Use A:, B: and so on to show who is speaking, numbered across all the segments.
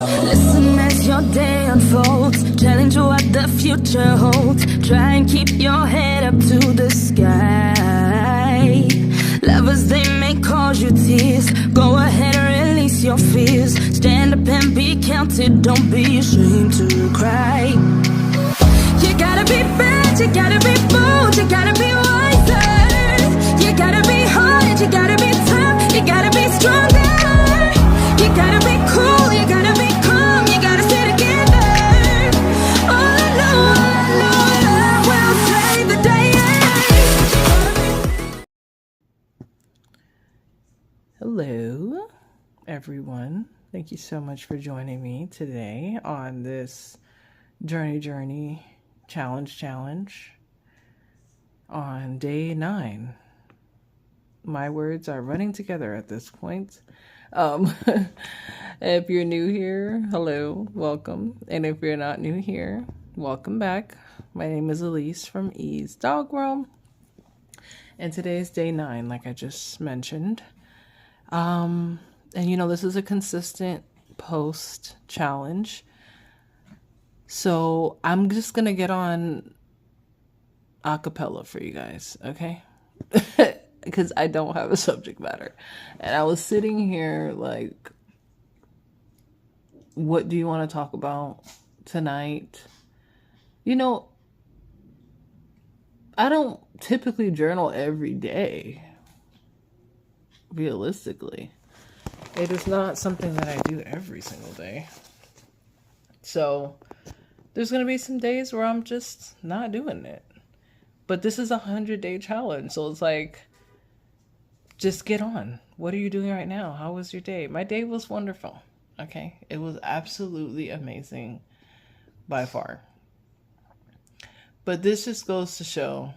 A: Listen as your day unfolds, challenge what the future holds. Try and keep your head up to the sky. Lovers, they may cause you tears. Go ahead and release your fears. Stand up and be counted, don't be ashamed to cry. You gotta be bad, you gotta be bold, you gotta be wiser. You gotta be hard, you gotta be tough, you gotta be stronger. You gotta be cool, you gotta be calm, you gotta stay together. All I know, will play the day.
B: Hello, everyone. Thank you so much for joining me today on this journey challenge on day 9. My words are running together at this point. If you're new here, hello, welcome. And if you're not new here, welcome back. My name is Elise from E's Dog World. And today's day 9, like I just mentioned. And this is a consistent post challenge. So I'm just going to get on a cappella for you guys, okay? Because I don't have a subject matter. And I was sitting here like, what do you want to talk about tonight? I don't typically journal every day, realistically. It is not something that I do every single day. So there's going to be some days where I'm just not doing it. But this is a 100-day challenge. So it's like, just get on. What are you doing right now? How was your day? My day was wonderful. Okay. It was absolutely amazing by far. But this just goes to show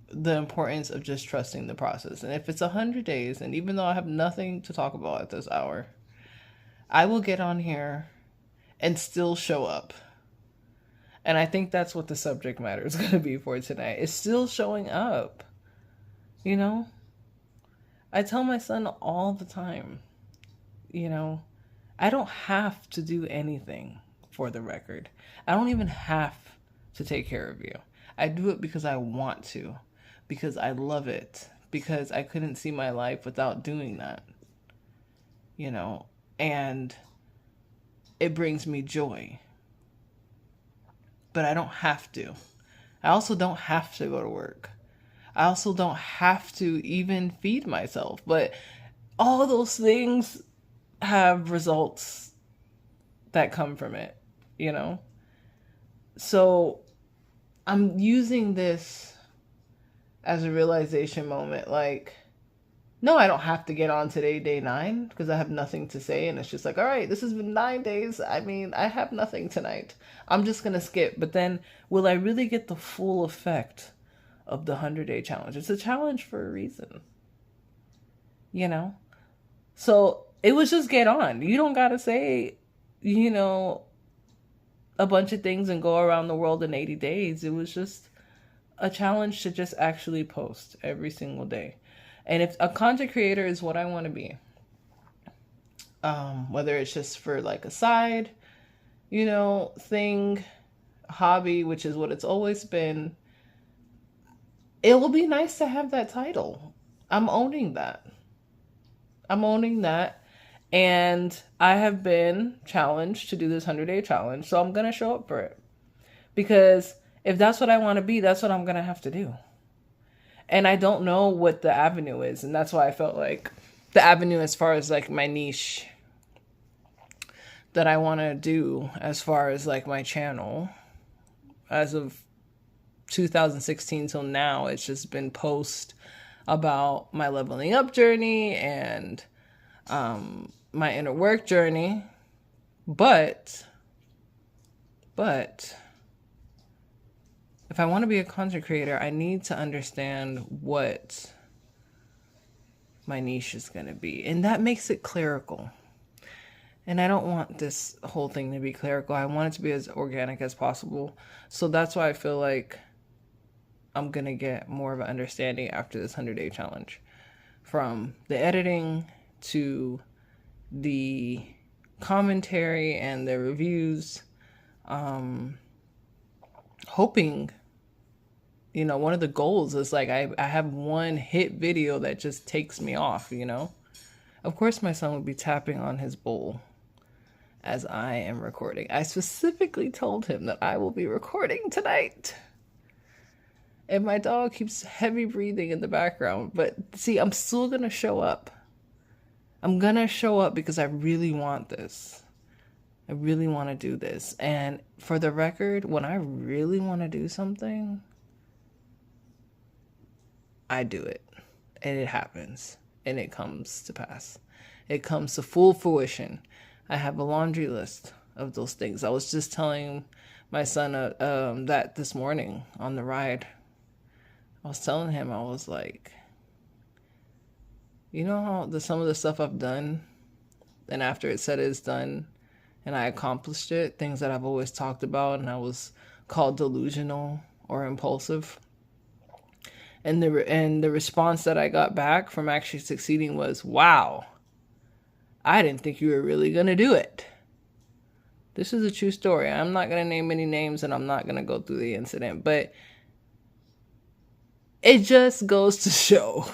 B: the importance of just trusting the process. And if it's 100 days, and even though I have nothing to talk about at this hour, I will get on here and still show up. And I think that's what the subject matter is going to be for tonight. It's still showing up. I tell my son all the time, I don't have to do anything, for the record. I don't even have to take care of you. I do it because I want to, because I love it, because I couldn't see my life without doing that, and it brings me joy. But I don't have to. I also don't have to go to work. I also don't have to even feed myself. But all those things have results that come from it, So I'm using this as a realization moment. Like, no, I don't have to get on today, day 9, because I have nothing to say. And it's just like, all right, this has been 9 days. I have nothing tonight. I'm just going to skip. But then will I really get the full effect of the 100-day challenge? It's a challenge for a reason, So it was just get on. You don't got to say, a bunch of things and go around the world in 80 days. It was just a challenge to just actually post every single day. And if a content creator is what I want to be, whether it's just for like a side, thing, hobby, which is what it's always been, it will be nice to have that title. I'm owning that. And I have been challenged to do this 100-day challenge. So I'm going to show up for it. Because if that's what I want to be, that's what I'm going to have to do. And I don't know what the avenue is. And that's why I felt like the avenue as far as like my niche that I want to do as far as like my channel, as of 2016 till now, it's just been post about my leveling up journey and my inner work journey. But if I want to be a content creator, I need to understand what my niche is going to be. And that makes it clerical. And I don't want this whole thing to be clerical. I want it to be as organic as possible. So that's why I feel like I'm going to get more of an understanding after this 100-day challenge. From the editing to the commentary and the reviews, hoping, one of the goals is like I have one hit video that just takes me off, Of course my son would be tapping on his bowl as I am recording. I specifically told him that I will be recording tonight. And my dog keeps heavy breathing in the background. But see, I'm still going to show up. I'm going to show up because I really want this. I really want to do this. And for the record, when I really want to do something, I do it. And it happens. And it comes to pass. It comes to full fruition. I have a laundry list of those things. I was just telling my son that this morning on the ride. I was telling him, I was like, how some of the stuff I've done, and after it said it's done, and I accomplished it, things that I've always talked about, and I was called delusional or impulsive. And the response that I got back from actually succeeding was, wow, I didn't think you were really going to do it. This is a true story. I'm not going to name any names, and I'm not going to go through the incident, but it just goes to show,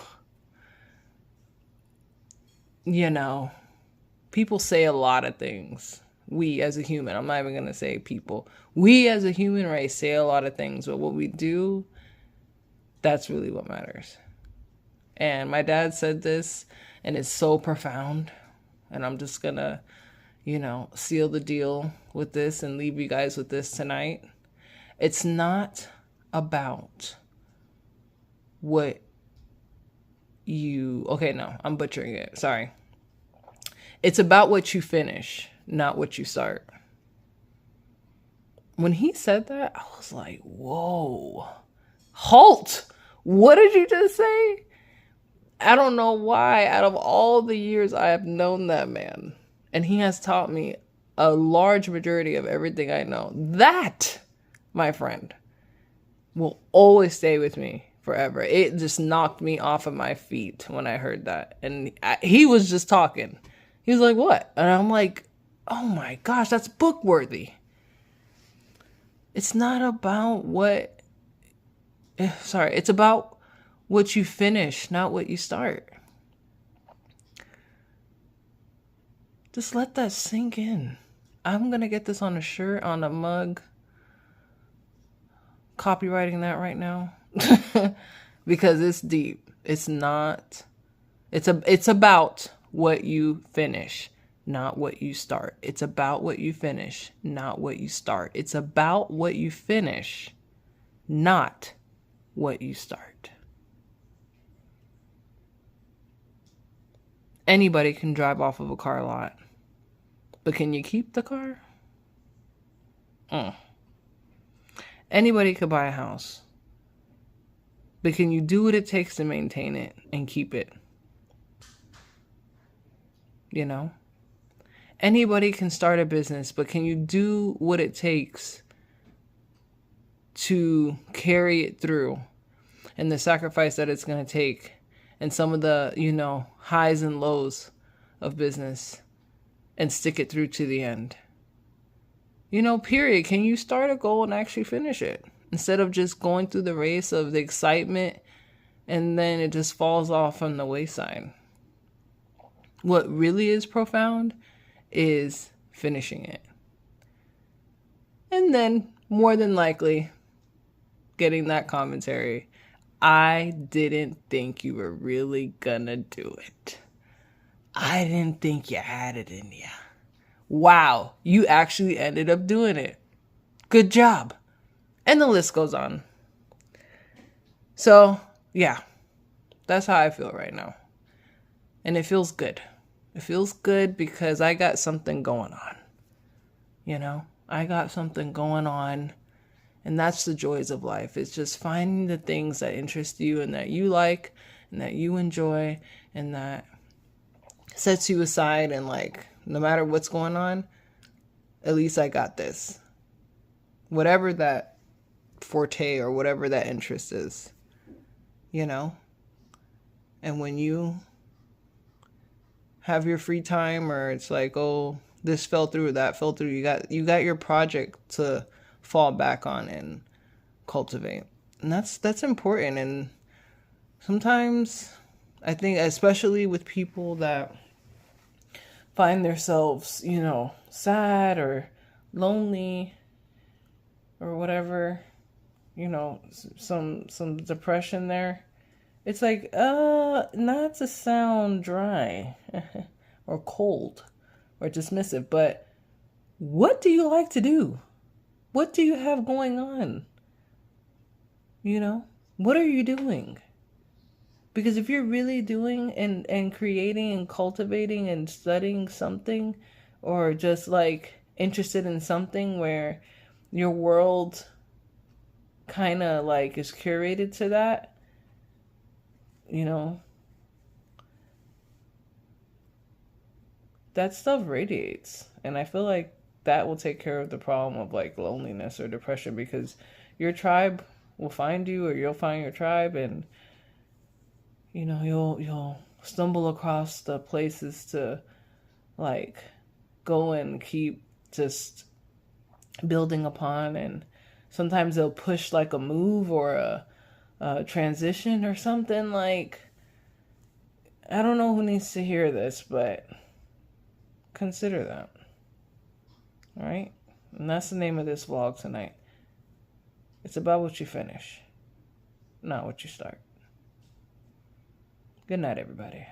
B: people say a lot of things. We as a human, I'm not even going to say people. We as a human race say a lot of things, but what we do, that's really what matters. And my dad said this, and it's so profound. And I'm just going to, seal the deal with this and leave you guys with this tonight. It's not about I'm butchering it. Sorry. It's about what you finish, not what you start. When he said that, I was like, whoa, halt. What did you just say? I don't know why, out of all the years I have known that man, and he has taught me a large majority of everything I know, that, my friend, will always stay with me forever. It just knocked me off of my feet when I heard that. And he was just talking. He was like, what? And I'm like, oh my gosh, that's book worthy. It's not about it's about what you finish, not what you start. Just let that sink in. I'm going to get this on a shirt, on a mug. Copywriting that right now. Because it's deep. It's about what you finish, not what you start. It's about what you finish, not what you start. It's about what you finish, not what you start. Anybody can drive off of a car lot, but can you keep the car? Anybody could buy a house, but can you do what it takes to maintain it and keep it? Anybody can start a business, but can you do what it takes to carry it through, and the sacrifice that it's going to take, and some of the, highs and lows of business, and stick it through to the end? Period. Can you start a goal and actually finish it, instead of just going through the race of the excitement and then it just falls off on the wayside? What really is profound is finishing it. And then, more than likely, getting that commentary, I didn't think you were really gonna do it. I didn't think you had it in you. Wow, you actually ended up doing it. Good job. And the list goes on. So, yeah, that's how I feel right now. And it feels good. It feels good because I got something going on. I got something going on. And that's the joys of life. It's just finding the things that interest you and that you like and that you enjoy and that sets you aside, and no matter what's going on, at least I got this. Whatever that forte or whatever that interest is, And when you have your free time, or it's like, oh, this fell through, that fell through. You got your project to fall back on and cultivate. And that's important. And sometimes I think, especially with people that find themselves, you know, sad or lonely or whatever, you know, some depression there, it's like, not to sound dry or cold or dismissive, but what do you like to do? What do you have going on? You know, what are you doing? Because if you're really doing and creating and cultivating and studying something, or just like interested in something where your world kind of like is curated to that, you know, that stuff radiates. And I feel like that will take care of the problem of like loneliness or depression, because your tribe will find you, or you'll find your tribe, and you know, you'll stumble across the places to like go and keep just building upon. And sometimes they'll push like a move or a transition or something. Like, I don't know who needs to hear this, but consider that. All right? And that's the name of this vlog tonight. It's about what you finish, not what you start. Good night, everybody.